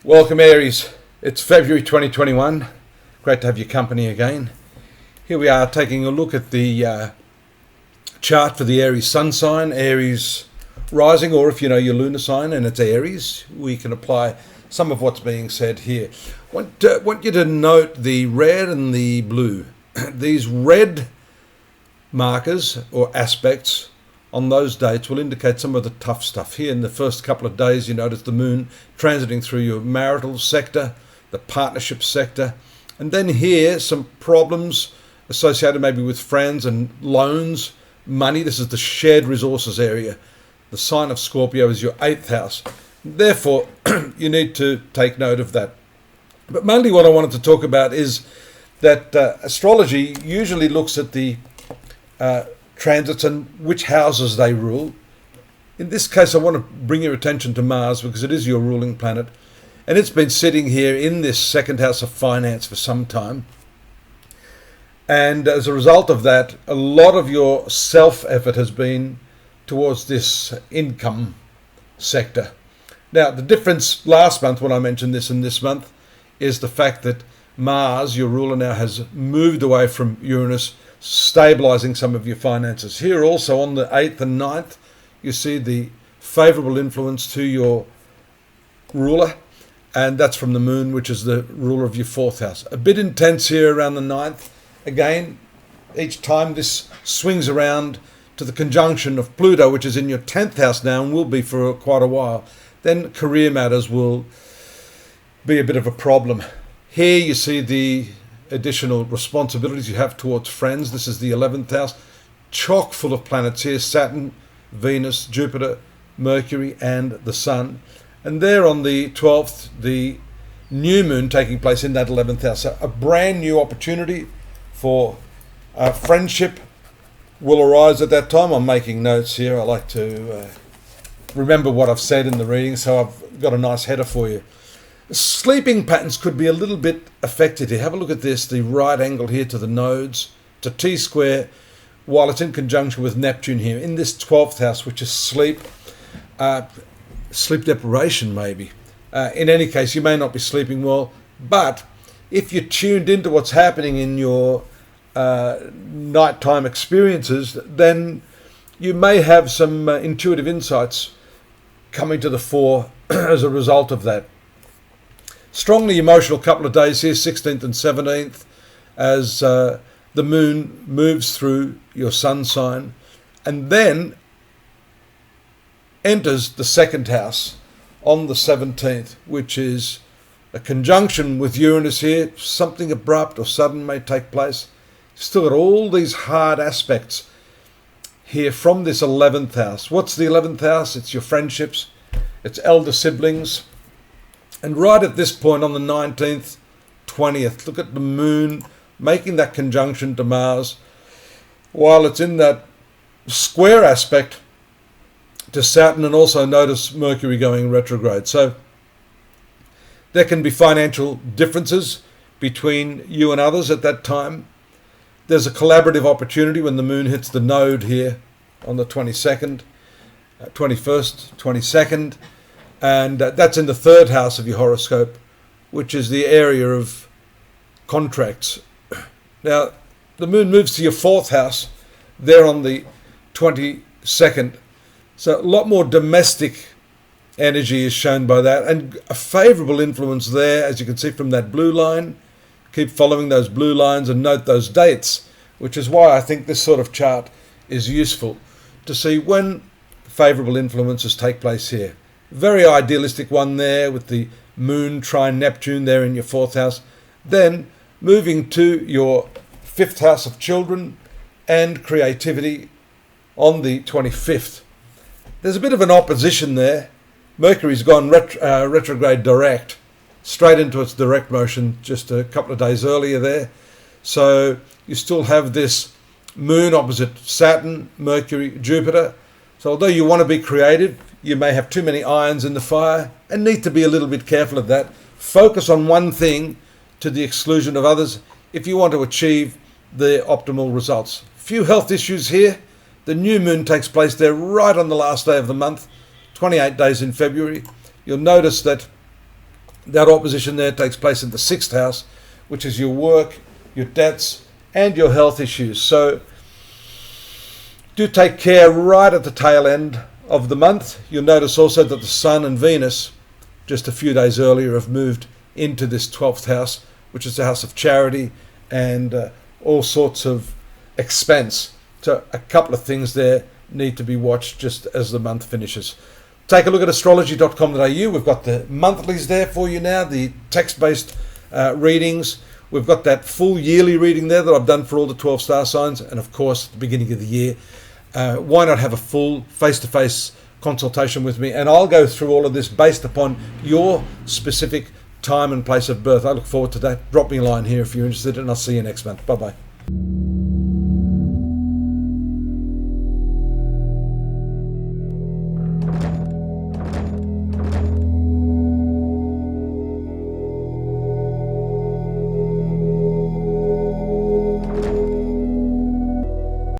Welcome Aries, it's February 2021, great to have your company again. Here we are taking a look at the chart for the Aries sun sign, Aries rising, or if you know your lunar sign and it's Aries, we can apply some of what's being said here. Want you to note the red and the blue. These red markers or aspects on those dates will indicate some of the tough stuff. Here in the first couple of days, you notice the moon transiting through your marital sector, the partnership sector, and then here some problems associated maybe with friends and loans, money. This is the shared resources area. The sign of Scorpio is your 8th house. Therefore, you need to take note of that. But mainly what I wanted to talk about is that astrology usually looks at the transits and which houses they rule. In this case, I want to bring your attention to Mars because it is your ruling planet, and it's been sitting here in this second house of finance for some time. And as a result of that, a lot of your self-effort has been towards this income sector. Now, the difference last month when I mentioned this and this month is the fact that Mars, your ruler now, has moved away from Uranus, stabilizing some of your finances. Here also on the 8th and 9th, you see the favorable influence to your ruler, and that's from the moon, which is the ruler of your 4th house. A bit intense here around the 9th. Again, each time this swings around to the conjunction of Pluto, which is in your 10th house now and will be for quite a while, then career matters will be a bit of a problem. Here you see the additional responsibilities you have towards friends. This is the 11th house, chock full of planets here: Saturn, Venus, Jupiter, Mercury, and the Sun. And there on the 12th, the new moon taking place in that 11th house. So a brand new opportunity for friendship will arise at that time. I'm making notes here. I like to remember what I've said in the reading, so I've got a nice header for you. Sleeping patterns could be a little bit affected here. Have a look at this, the right angle here to the nodes, to T-square, while it's in conjunction with Neptune here in this 12th house, which is sleep, sleep deprivation maybe. In any case, you may not be sleeping well, but if you're tuned into what's happening in your nighttime experiences, then you may have some intuitive insights coming to the fore as a result of that. Strongly emotional couple of days here, 16th and 17th, as the moon moves through your sun sign and then enters the second house on the 17th, which is a conjunction with Uranus here. Something abrupt or sudden may take place. Still got all these hard aspects here from this 11th house. What's the 11th house? It's your friendships, it's elder siblings. And right at this point on the 19th, 20th, look at the moon making that conjunction to Mars while it's in that square aspect to Saturn, and also notice Mercury going retrograde. So there can be financial differences between you and others at that time. There's a collaborative opportunity when the moon hits the node here on the 22nd, 21st, 22nd. And that's in the 3rd house of your horoscope, which is the area of contracts. Now, the moon moves to your 4th house there on the 22nd. So a lot more domestic energy is shown by that, and a favorable influence there, as you can see from that blue line. Keep following those blue lines and note those dates, which is why I think this sort of chart is useful to see when favorable influences take place here. Very idealistic one there with the moon trine Neptune there in your 4th house. Then moving to your 5th house of children and creativity on the 25th. There's a bit of an opposition there. Mercury's gone retrograde direct, straight into its direct motion just a couple of days earlier there. So you still have this moon opposite Saturn, Mercury, Jupiter. So although you want to be creative, you may have too many irons in the fire and need to be a little bit careful of that. Focus on one thing to the exclusion of others if you want to achieve the optimal results. Few health issues here. The new moon takes place there right on the last day of the month, 28 days in February. You'll notice that That opposition there takes place in the 6th house, which is your work, your debts, and your health issues. So do take care right at the tail end of the month. You'll notice also that the Sun and Venus, just a few days earlier, have moved into this 12th house, which is the house of charity and all sorts of expense. So a couple of things there need to be watched just as the month finishes. Take a look at astrology.com.au. We've got the monthlies there for you now, the text-based readings. We've got that full yearly reading there that I've done for all the 12 star signs. And of course, at the beginning of the year, why not have a full face-to-face consultation with me? And I'll go through all of this based upon your specific time and place of birth. I look forward to that. Drop me a line here if you're interested, and I'll see you next month. Bye-bye.